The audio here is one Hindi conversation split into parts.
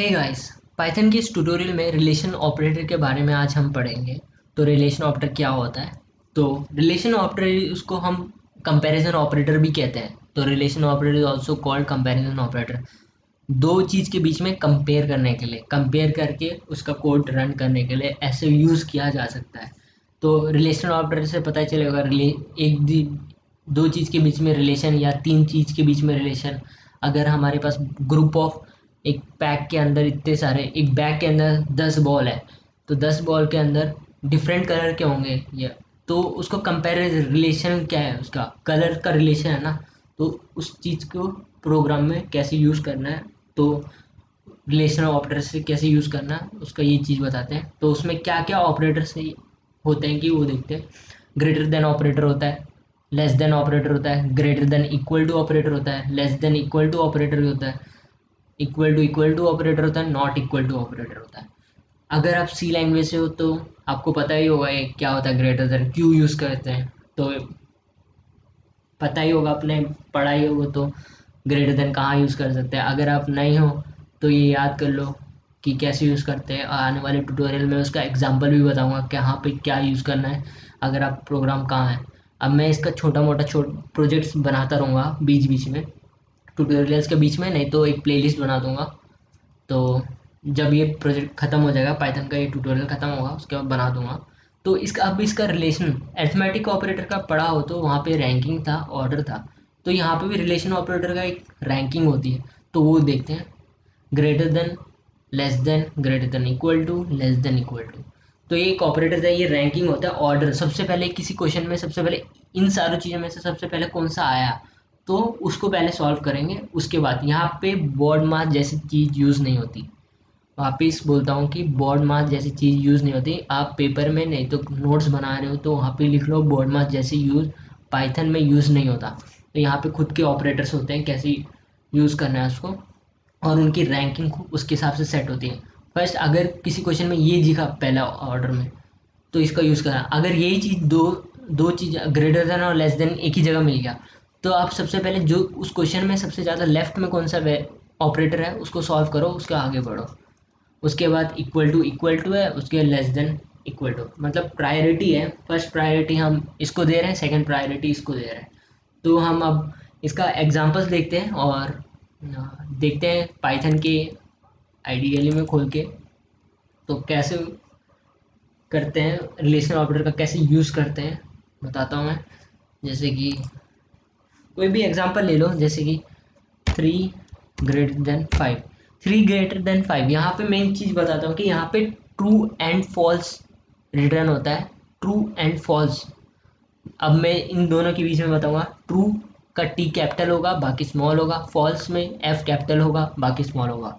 हे गाइस, पाइथन के इस ट्यूटोरियल में रिलेशन ऑपरेटर के बारे में आज हम पढ़ेंगे। तो रिलेशन ऑपरेटर क्या होता है? तो रिलेशन ऑपरेटर उसको हम कंपैरिजन ऑपरेटर भी कहते हैं। तो relation operator is also called comparison operator. दो चीज़ के बीच में कंपेयर करने के लिए, कंपेयर करके उसका कोड रन करने के लिए ऐसे यूज़ किया जा सकता है। तो रिलेशन ऑपरेटर से पता चलेगा दो चीज़ के बीच में रिलेशन या तीन चीज़ के बीच में रिलेशन। अगर हमारे पास ग्रुप ऑफ एक पैक के अंदर इतने सारे, एक बैग के अंदर 10 बॉल है, तो 10 बॉल के अंदर डिफरेंट कलर के होंगे या तो उसको कंपेरिजन रिलेशन क्या है, उसका कलर का रिलेशन है ना। तो उस चीज़ को प्रोग्राम में कैसे यूज़ करना है, तो रिलेशनल ऑपरेटर से कैसे यूज़ करना है उसका ये चीज़ बताते हैं। तो उसमें क्या क्या ऑपरेटर से होते हैं कि वो देखते हैं। ग्रेटर देन ऑपरेटर होता है, लेस देन ऑपरेटर होता है, greater than equal to operator होता है, less than equal to operator होता है, इक्वल टू ऑपरेटर होता है, नॉट इक्वल टू ऑपरेटर होता है। अगर आप सी लैंग्वेज से हो तो आपको पता ही होगा ये क्या होता है। ग्रेटर देन क्यों यूज़ करते हैं, तो पता ही होगा, आपने पढ़ा ही होगा। तो ग्रेटर देन कहाँ यूज़ कर सकते हैं। अगर आप नहीं हो तो ये याद कर लो कि कैसे यूज़ करते हैं। आने वाले ट्यूटोरियल में उसका एग्जांपल भी बताऊंगा कि यहाँ पे क्या यूज़ करना है अगर आप प्रोग्राम कहाँ है। अब मैं इसका छोटा मोटा प्रोजेक्ट्स बनाता रहूँगा बीच बीच में, ट्यूटोरियल्स के बीच में, नहीं तो एक प्लेलिस्ट बना दूंगा। तो जब ये प्रोजेक्ट ख़त्म हो जाएगा, पाइथन का ये ट्यूटोरियल ख़त्म होगा, उसके बाद बना दूंगा। तो इसका अब इसका रिलेशन अरिथमेटिक ऑपरेटर का पढ़ा हो तो वहाँ पे रैंकिंग था, ऑर्डर था। तो यहाँ पे भी रिलेशन ऑपरेटर का एक रैंकिंग होती है, तो वो देखते हैं। Greater than, less than, greater than equal to, less than equal to. तो ये एक ऑपरेटर है, ये रैंकिंग होता है, ऑर्डर। सबसे पहले किसी क्वेश्चन में सबसे पहले इन सारी चीज़ों में से सबसे पहले कौन सा आया, तो उसको पहले सॉल्व करेंगे। उसके बाद यहाँ पे बोर्ड मास जैसी चीज़ यूज़ नहीं होती। वापिस बोलता हूँ कि बोर्ड मास जैसी चीज़ यूज़ नहीं होती। आप पेपर में नहीं तो नोट्स बना रहे हो तो वहाँ पे लिख लो बोर्ड मास जैसी यूज़ पाइथन में यूज़ नहीं होता। तो यहाँ पे खुद के ऑपरेटर्स होते हैं, कैसे यूज़ करना है उसको, और उनकी रैंकिंग उसके हिसाब से सेट होती है। फर्स्ट अगर किसी क्वेश्चन में ये दिखा पहला ऑर्डर में, तो इसका यूज़ करना। अगर यही चीज़ दो दो चीज़ ग्रेटर देन और लेस देन एक ही जगह मिल गया, तो आप सबसे पहले जो उस क्वेश्चन में सबसे ज़्यादा लेफ्ट में कौन सा ऑपरेटर है उसको सॉल्व करो, उसके आगे बढ़ो। उसके बाद इक्वल टू है, उसके लेस देन इक्वल टू, मतलब प्रायोरिटी है। फर्स्ट प्रायोरिटी हम इसको दे रहे हैं, सेकंड प्रायोरिटी इसको दे रहे हैं। तो हम अब इसका एग्जांपल्स देखते हैं और देखते हैं पाइथन के आईडीएल में खोल के तो कैसे करते हैं, रिलेशनल ऑपरेटर का कैसे यूज़ करते हैं बताता हूँ मैं। जैसे कि कोई भी एग्जांपल ले लो, जैसे कि 3 greater than 5। 3 greater than 5, यहाँ पे मेन चीज़ बताता हूँ कि यहाँ पे ट्रू एंड फॉल्स रिटर्न होता है। ट्रू एंड फॉल्स, अब मैं इन दोनों के बीच में बताऊंगा। ट्रू का टी कैपिटल होगा बाकी स्मॉल होगा, फॉल्स में एफ कैपिटल होगा बाकी स्मॉल होगा।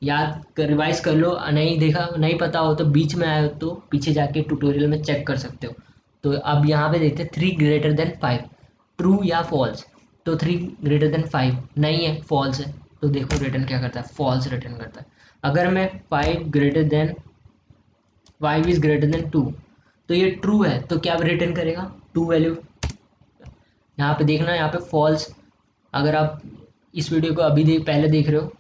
याद कर, रिवाइज कर लो, नहीं देखा नहीं पता हो तो बीच में आए हो तो पीछे जाके ट्यूटोरियल में चेक कर सकते हो। तो अब यहाँ पे देखते हैं 3 greater than 5, ट्रू या फॉल्स। तो 3 greater than 5 नहीं है, फॉल्स है। तो देखो रिटर्न क्या करता है, फॉल्स रिटर्न करता है। अगर मैं 5 इज ग्रेटर देन 2, तो ये ट्रू है, तो क्या रिटर्न करेगा, टू वैल्यू। यहाँ पे देखना, यहाँ पे फॉल्स। अगर आप इस वीडियो को अभी पहले देख रहे हो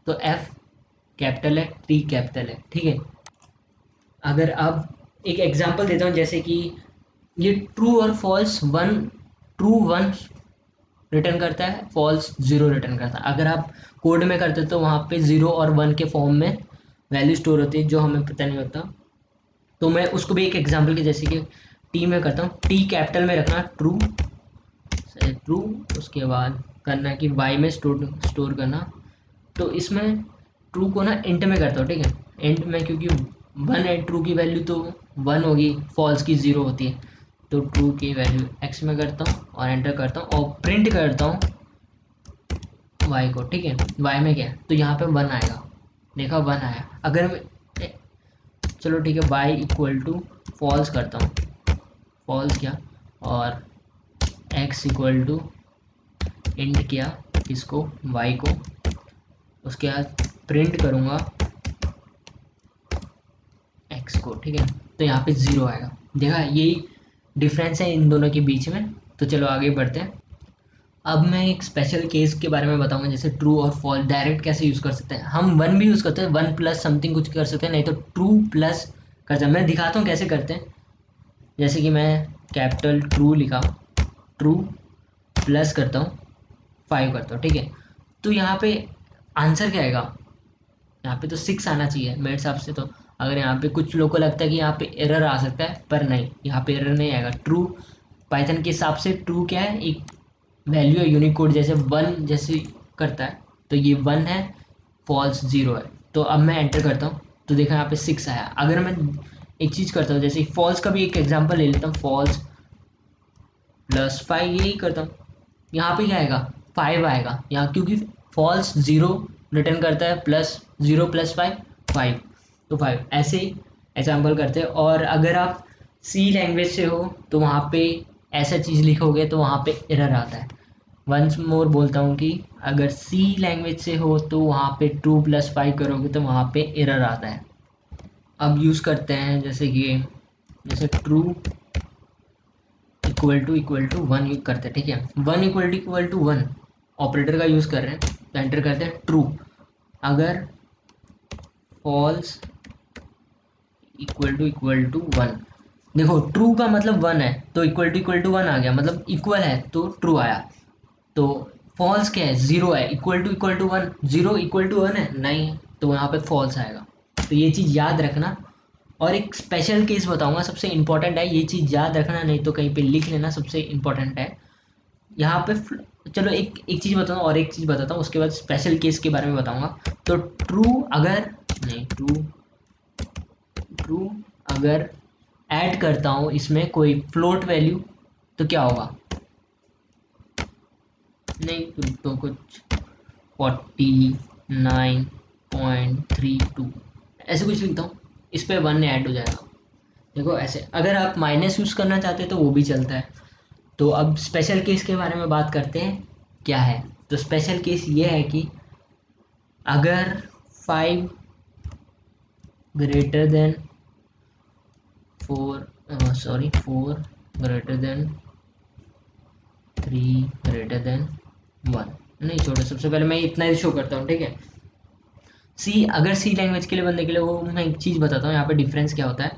तो एफ कैपिटल है, टी कैपिटल है, ठीक है। अगर अब एक एग्जांपल देता हूँ, जैसे कि ये ट्रू और फॉल्स वन, ट्रू 1 रिटर्न करता है, फॉल्स 0 रिटर्न करता है। अगर आप कोड में करते तो वहाँ पे 0 और 1 के फॉर्म में वैल्यू स्टोर होती है, जो हमें पता नहीं होता। तो मैं उसको भी एक एग्जांपल के जैसे कि टी में करता हूँ, टी कैपिटल में रखना, ट्रू ट्रू। उसके बाद करना कि वाई में स्टोर करना। तो इसमें ट्रू को ना इंट में करता हूँ, ठीक है। इंट में क्योंकि 1 है, ट्रू की वैल्यू तो 1 होगी, फॉल्स की 0 होती है। तो ट्रू की वैल्यू एक्स में करता हूँ और एंटर करता हूँ और प्रिंट करता हूँ वाई को, ठीक है। वाई में क्या है, तो यहाँ पे 1 आएगा, देखा 1 आया। अगर चलो ठीक है, वाई इक्वल टू फॉल्स करता हूँ, फॉल्स किया, और एक्स इक्वल टू इंट किया किसको, वाई को। उसके बाद प्रिंट करूँगा एक्स को, ठीक है। तो यहाँ पे 0 आएगा, देखा यही डिफरेंस है इन दोनों के बीच में। तो चलो आगे बढ़ते हैं। अब मैं एक स्पेशल केस के बारे में बताऊंगा, जैसे ट्रू और फॉल्स डायरेक्ट कैसे यूज़ कर सकते हैं। हम वन भी यूज़ करते हैं, वन प्लस समथिंग कुछ कर सकते हैं, नहीं तो ट्रू प्लस कर सकते हैं। मैं दिखाता हूँ कैसे करते हैं। जैसे कि मैं कैपिटल ट्रू लिखा, ट्रू प्लस करता हूँ 5 करता हूँ, ठीक है। तो यहाँ पे आंसर क्या आएगा, यहाँ पे तो 6 आना चाहिए मेरे हिसाब से। तो अगर यहाँ पे कुछ लोगों को लगता है कि यहाँ पे एरर आ सकता है, पर नहीं, यहाँ पे एरर नहीं आएगा। ट्रू पाइथन के हिसाब से ट्रू क्या है, एक वैल्यू है यूनिकोड जैसे वन जैसे करता है, तो ये वन है, फॉल्स 0 है। तो अब मैं एंटर करता हूँ तो देखा यहाँ पे 6 आया। अगर मैं एक चीज़ करता हूँ, जैसे फॉल्स का भी एक एग्जांपल ले लेता हूँ, फॉल्स +5 यही करता हूँ, यहाँ पे क्या आएगा, 5 आएगा यहाँ, क्योंकि फॉल्स 0 रिटर्न करता है, प्लस 0 + 5 5, तो 5 ऐसे ही एग्जाम्पल करते हैं। और अगर आप सी लैंग्वेज से हो तो वहाँ पे ऐसा चीज़ लिखोगे तो वहाँ पे एरर आता है। वंस मोर बोलता हूँ कि अगर सी लैंग्वेज से हो तो वहाँ पे 2 + 5 करोगे तो वहाँ पे एरर आता है। अब यूज़ करते हैं जैसे कि जैसे ट्रू इक्वल टू 1 यूज करते हैं, ठीक है। 1 इक्वल टू 1 ऑपरेटर का यूज़ कर रहे हैं, तो एंटर करते हैं ट्रू। अगर फॉल्स इक्वल टू 1, देखो ट्रू का मतलब 1 है तो इक्वल टू 1 आ गया, मतलब इक्वल है तो ट्रू आया। तो फॉल्स क्या है, 0 है, इक्वल टू 1, 0 इक्वल टू 1 है नहीं, तो यहाँ पे फॉल्स आएगा। तो ये चीज़ याद रखना। और एक स्पेशल केस बताऊंगा, सबसे इंपॉर्टेंट है, ये चीज़ याद रखना, नहीं तो कहीं पे लिख लेना, सबसे इंपॉर्टेंट है यहाँ पे। चलो एक एक चीज़ बताऊँ और एक चीज़ बताता हूँ, उसके बाद स्पेशल केस के बारे में बताऊंगा। तो ट्रू अगर नहीं, ट्रू अगर ऐड करता हूँ इसमें कोई फ्लोट वैल्यू तो क्या होगा, नहीं तो कुछ 49.32 ऐसे कुछ लिखता हूँ, इस पे 1 ऐड हो जाएगा। देखो ऐसे, अगर आप माइनस यूज़ करना चाहते हैं तो वो भी चलता है। तो अब स्पेशल केस के बारे में बात करते हैं क्या है। तो स्पेशल केस ये है कि अगर 5 greater than 4 greater than 3 greater than 1, नहीं छोड़ो, सबसे पहले मैं इतना ही शो करता हूँ, ठीक है। सी, अगर सी लैंग्वेज के लिए बनने के लिए, वो मैं एक चीज़ बताता हूँ यहाँ पे डिफरेंस क्या होता है।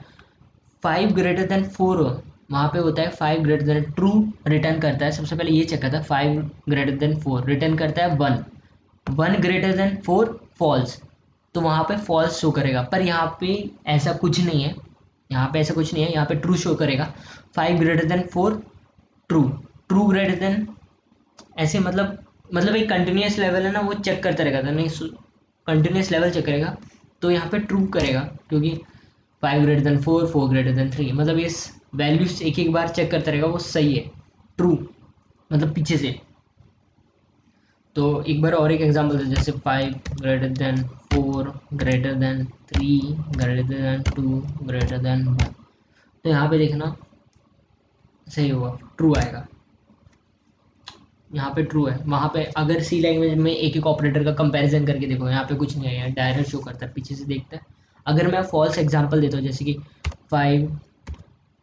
5 ग्रेटर देन 4 वहाँ पे होता है 5 ग्रेटर देन, ट्रू रिटर्न करता है, सबसे पहले ये चेक करता है। 5 ग्रेटर देन 4 रिटर्न करता है 1, 1 ग्रेटर देन 4 फॉल्स, तो वहाँ पे फॉल्स शो करेगा। पर यहाँ पे ऐसा कुछ नहीं है, यहाँ पे ऐसा कुछ नहीं है, यहाँ पे ट्रू शो करेगा। 5 greater than 4 true, true greater than, ऐसे मतलब एक कंटिन्यूस लेवल है ना, वो चेक करता रहेगा, तो नहीं कंटिन्यूस लेवल चेक करेगा, तो यहाँ पे ट्रू करेगा, क्योंकि 5 ग्रेटर देन 4 4 ग्रेटर देन 3, मतलब ये वैल्यूज एक एक बार चेक करता रहेगा वो सही है, ट्रू मतलब पीछे से। तो एक बार और एक एग्जांपल दे, जैसे 5 greater than 4 greater than 3 greater than 2 greater than 1, तो यहाँ पे देखना सही होगा, ट्रू आएगा, यहाँ पे ट्रू है। वहाँ पे अगर सी लैंग्वेज में एक एक ऑपरेटर का कंपैरिजन करके देखो, यहाँ पे कुछ नहीं है, डायरेक्ट शो करता है, पीछे से देखता है। अगर मैं फॉल्स एग्जांपल देता हूँ, जैसे कि 5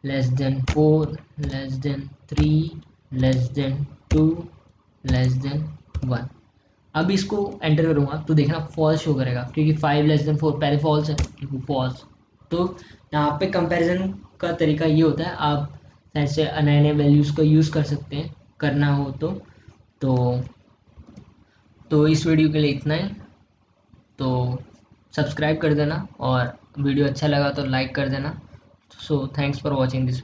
less than 4 less than 3 less than 2 less than 1, अब इसको एंटर करूँगा तो देखना फॉल्स शो करेगा, क्योंकि 5 लेस देन 4 पहले फॉल्स है, फॉल्स। तो यहाँ पे कंपैरिजन का तरीका ये होता है, आप ऐसे नए नए वैल्यूज़ को यूज़ कर सकते हैं, करना हो तो तो इस वीडियो के लिए इतना ही। तो सब्सक्राइब कर देना, और वीडियो अच्छा लगा तो लाइक कर देना। So thanks for watching this.